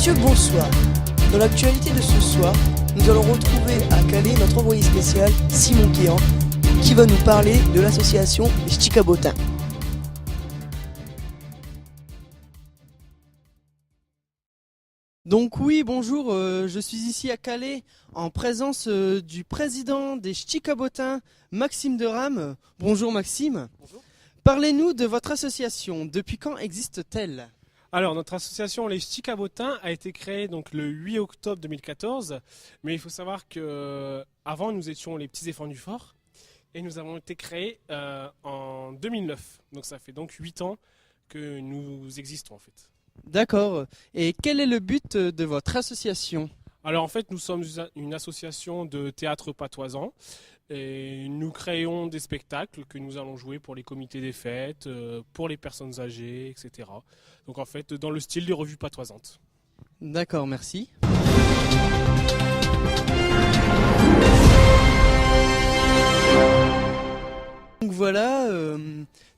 Messieurs, bonsoir. Dans l'actualité de ce soir, nous allons retrouver à Calais notre envoyé spécial, Simon Kéan, qui va nous parler de l'association Ch'ti-Cabotin. Donc oui, bonjour, je suis ici à Calais en présence du président des Ch'ti-Cabotins, Maxime Derame. Bonjour Maxime. Bonjour. Parlez-nous de votre association. Depuis quand existe-t-elle ? Alors, notre association Les Ch'ti-Cabotins a été créée donc, le 8 octobre 2014. Mais il faut savoir qu'avant, nous étions les Petits Éléphants du Fort. Et nous avons été créés en 2009. Donc ça fait donc 8 ans que nous existons en fait. D'accord. Et quel est le but de votre association ? Alors en fait, nous sommes une association de théâtre patoisant. Et nous créons des spectacles que nous allons jouer pour les comités des fêtes, pour les personnes âgées, etc. Donc en fait, dans le style des revues patoisantes. D'accord, merci. Donc voilà,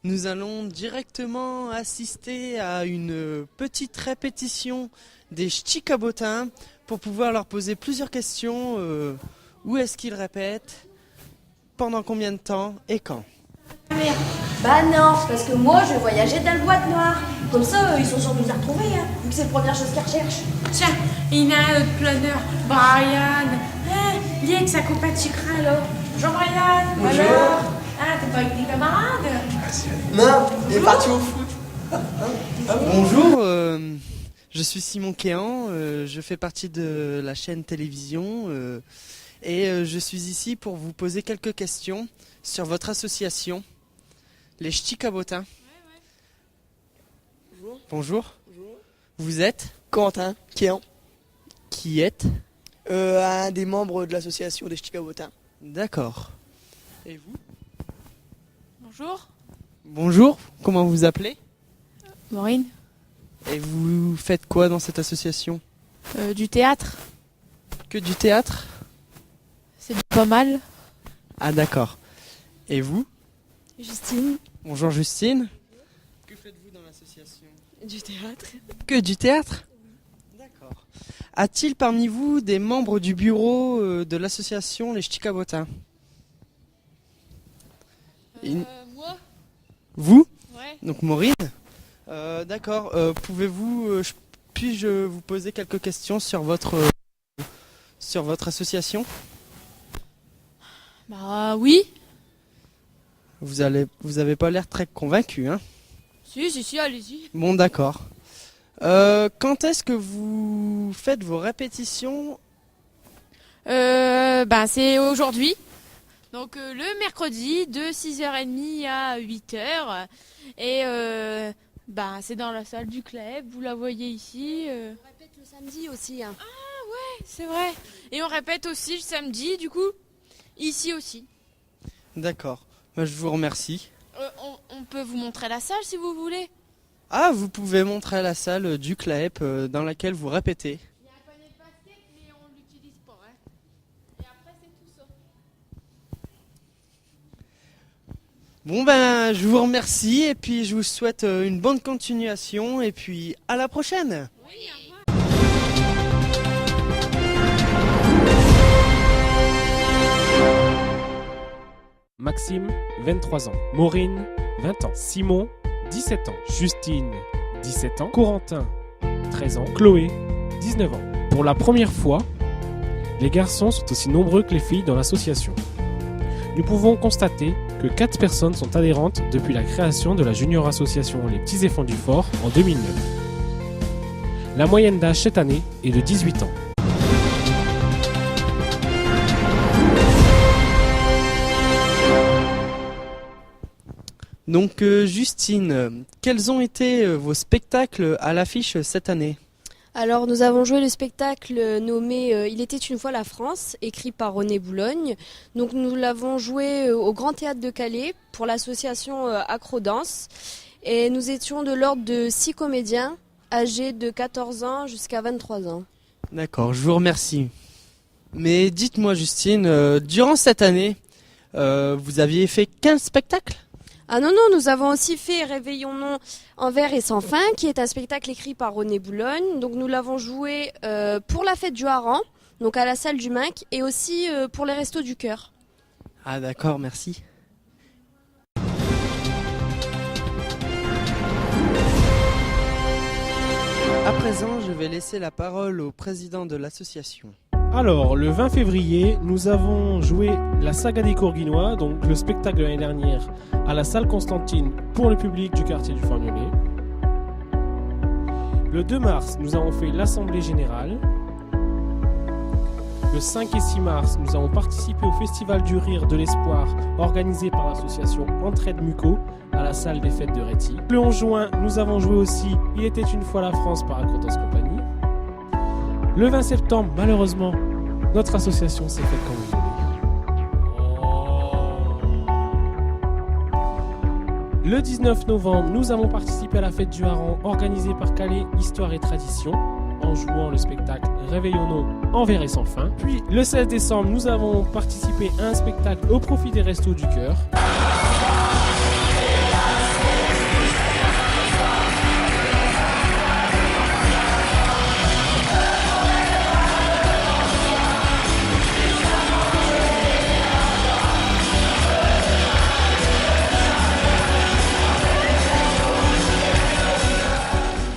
nous allons directement assister à une petite répétition des Ch'ti-Cabotins pour pouvoir leur poser plusieurs questions. Où est-ce qu'ils répètent ? Pendant combien de temps et quand ? Bah non, c'est parce que moi je voyageais dans le boîte noire. Comme ça, ils sont sûrs de nous y retrouver, hein, vu que c'est la première chose qu'ils recherchent. Tiens, il y a un autre planeur, Brian. Il est avec sa compagne Chikra là. Bonjour Brian. Bonjour. Alors t'es pas avec tes camarades? Non, il est parti au foot. Bonjour, je suis Simon Kéan, je fais partie de la chaîne télévision et je suis ici pour vous poser quelques questions sur votre association, les Ch'ti-Cabotins. Bonjour. Bonjour. Bonjour. Vous êtes Quentin Kéan, qui êtes ? un des membres de l'association des Ch'ti-Cabotins. D'accord. Et vous ? Bonjour. Bonjour, comment vous appelez ? Maureen. Et vous faites quoi dans cette association ? Du théâtre. Que du théâtre ? C'est pas mal. Ah d'accord. Et vous ? Justine. Bonjour Justine. Que faites-vous dans l'association ? Du théâtre. Que du théâtre ? D'accord. A-t-il parmi vous des membres du bureau de l'association Les Ch'ti-Cabotins ? Moi. Vous ? Ouais. Donc Maureen ? D'accord. Puis-je vous poser quelques questions sur votre association ? Bah oui. Vous avez pas l'air très convaincu, hein ? Si, allez-y. Bon, d'accord. Quand est-ce que vous faites vos répétitions ? C'est aujourd'hui. Donc le mercredi de 6h30 à 8h. Et c'est dans la salle du club, vous la voyez ici. On répète le samedi aussi. Hein. C'est vrai. Et on répète aussi le samedi, du coup, ici aussi. D'accord. Je vous remercie. On peut vous montrer la salle si vous voulez. Ah, vous pouvez montrer la salle du CLAEP dans laquelle vous répétez. Il y a un panier de basket, mais on l'utilise pas. Hein. Et après, c'est tout ça. Bon je vous remercie et puis je vous souhaite une bonne continuation et puis à la prochaine. Oui, Maxime, 23 ans. Maureen, 20 ans. Simon, 17 ans. Justine, 17 ans. Corentin, 13 ans. Chloé, 19 ans. Pour la première fois, les garçons sont aussi nombreux que les filles dans l'association. Nous pouvons constater que 4 personnes sont adhérentes depuis la création de la junior association Les Petits Éléphants du Fort en 2009. La moyenne d'âge cette année est de 18 ans. Donc Justine, quels ont été vos spectacles à l'affiche cette année ? Alors nous avons joué le spectacle nommé Il était une fois la France, écrit par René Boulogne. Donc nous l'avons joué au Grand Théâtre de Calais pour l'association Acrodance. Et nous étions de l'ordre de 6 comédiens âgés de 14 ans jusqu'à 23 ans. D'accord, je vous remercie. Mais dites-moi Justine, durant cette année, vous aviez fait 15 spectacles ? Ah non, non, nous avons aussi fait Réveillons-nous en verre et sans fin, qui est un spectacle écrit par René Boulogne. Donc nous l'avons joué pour la fête du hareng, donc à la salle du Minc, et aussi pour les Restos du Cœur. Ah d'accord, merci. À présent, je vais laisser la parole au président de l'association. Alors, le 20 février, nous avons joué la saga des Courguinois, donc le spectacle de l'année dernière, à la salle Constantine pour le public du quartier du Forgnollet. Le 2 mars, nous avons fait l'Assemblée Générale. Le 5 et 6 mars, nous avons participé au Festival du Rire de l'Espoir organisé par l'association Entraide Muco à la salle des fêtes de Réty. Le 11 juin, nous avons joué aussi Il était une fois la France par Acrodance Compagnie. Le 20 septembre, malheureusement, notre association s'est faite cambrioler. Le 19 novembre, nous avons participé à la fête du hareng organisée par Calais Histoire et Tradition en jouant le spectacle Réveillons-nous en verre et sans fin. Puis le 16 décembre, nous avons participé à un spectacle au profit des Restos du Cœur.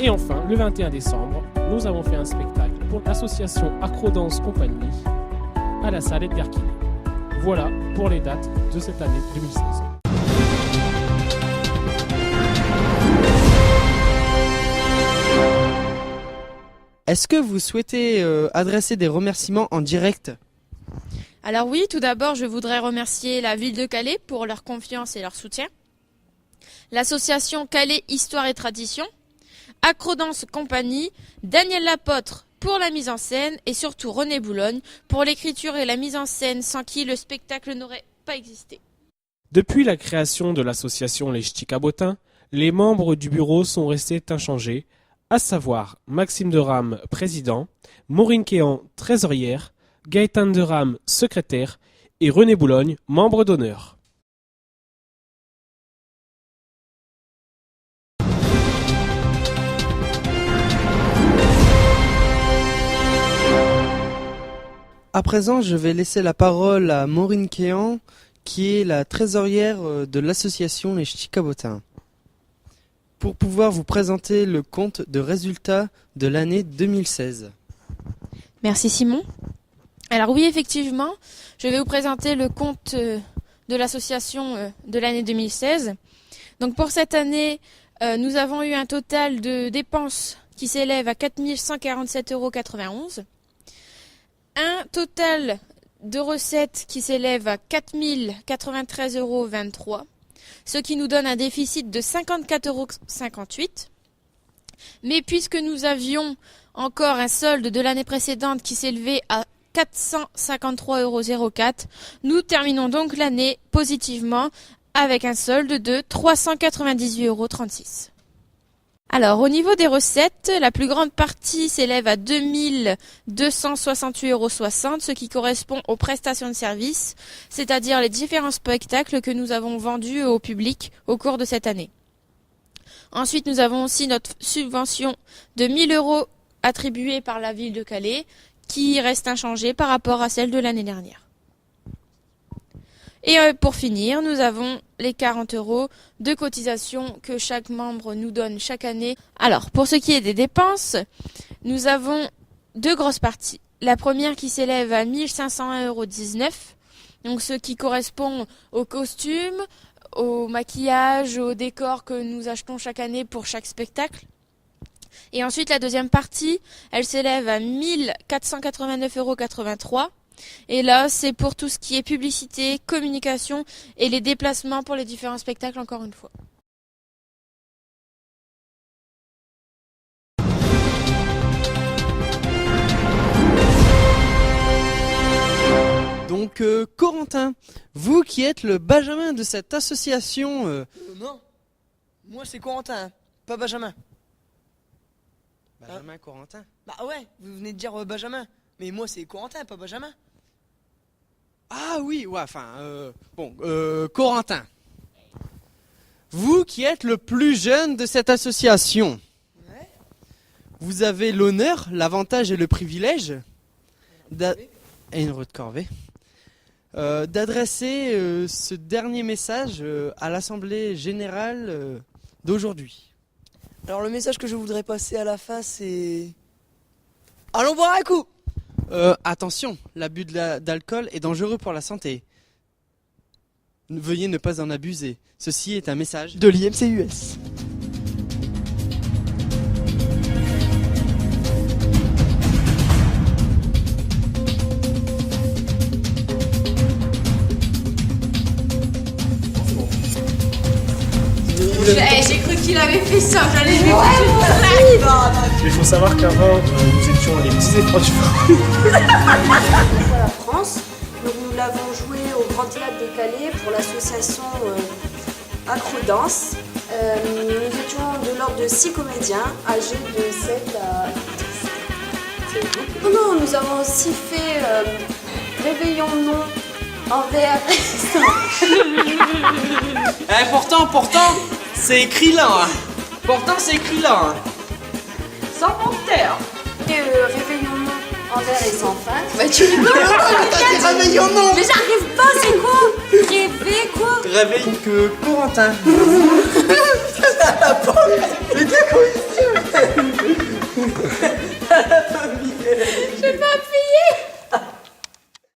Et enfin, le 21 décembre, nous avons fait un spectacle pour l'association Acrodance Compagnie à la salle Edgar Quinet. Voilà pour les dates de cette année 2016. Est-ce que vous souhaitez adresser des remerciements en direct ? Alors oui, tout d'abord, je voudrais remercier la ville de Calais pour leur confiance et leur soutien, l'association Calais Histoire et Tradition, Acrodance Compagnie, Daniel Lapotre pour la mise en scène et surtout René Boulogne pour l'écriture et la mise en scène sans qui le spectacle n'aurait pas existé. Depuis la création de l'association Les Ch'tis Cabotins, les membres du bureau sont restés inchangés, à savoir Maxime de Rame, président, Maureen Kéan, trésorière, Gaëtan de Rame, secrétaire et René Boulogne, membre d'honneur. À présent, je vais laisser la parole à Maureen Kéan, qui est la trésorière de l'association Les Ch'tis Cabotins, pour pouvoir vous présenter le compte de résultats de l'année 2016. Merci Simon. Alors oui, effectivement, je vais vous présenter le compte de l'association de l'année 2016. Donc pour cette année, nous avons eu un total de dépenses qui s'élève à 4 147,91 €. Un total de recettes qui s'élève à 4 093,23 €, ce qui nous donne un déficit de 54,58 €. Mais puisque nous avions encore un solde de l'année précédente qui s'élevait à 453,04 €, nous terminons donc l'année positivement avec un solde de 398,36 €. Alors, au niveau des recettes, la plus grande partie s'élève à 2 268,60 €, ce qui correspond aux prestations de services, c'est-à-dire les différents spectacles que nous avons vendus au public au cours de cette année. Ensuite, nous avons aussi notre subvention de 1 000 € attribuée par la ville de Calais, qui reste inchangée par rapport à celle de l'année dernière. Et pour finir, nous avons les 40 € de cotisation que chaque membre nous donne chaque année. Alors, pour ce qui est des dépenses, nous avons deux grosses parties. La première qui s'élève à 1 501,19 €, donc ce qui correspond aux costumes, au maquillage, au décor que nous achetons chaque année pour chaque spectacle. Et ensuite, la deuxième partie, elle s'élève à 1 489,83 €. Et là, c'est pour tout ce qui est publicité, communication et les déplacements pour les différents spectacles, encore une fois. Donc, Corentin, vous qui êtes le Benjamin de cette association... Non, moi c'est Corentin, hein, pas Benjamin. Benjamin Corentin. Bah ouais, vous venez de dire Benjamin, mais moi c'est Corentin, pas Benjamin. Ah oui, ouais, enfin, Corentin. Vous qui êtes le plus jeune de cette association, vous avez l'honneur, l'avantage et le privilège et une roue de corvée d'adresser ce dernier message à l'Assemblée Générale d'aujourd'hui. Alors le message que je voudrais passer à la fin, c'est... Allons boire un coup. Attention, l'abus d'alcool est dangereux pour la santé. Veuillez ne pas en abuser. Ceci est un message De l'IMCUS. J'ai cru qu'il avait fait ça, j'allais lui Il faut savoir qu'avant, nous étions les petits étrangers. Pour la France. Donc nous l'avons joué au Grand Théâtre de Calais pour l'association Acrodance. Nous étions de l'ordre de 6 comédiens âgés de 7 à... Non, nous avons aussi fait Réveillons-nous en VRS. Pourtant, c'est écrit là. Pourtant, c'est écrit là. Sans menteur. Réveillons-nous en verre et sans fin. Bah tu rigoles. Réveillons-nous. Mais j'arrive pas, c'est quoi? Rêver quoi? Réveille que Corentin. J'ai pas appuyé.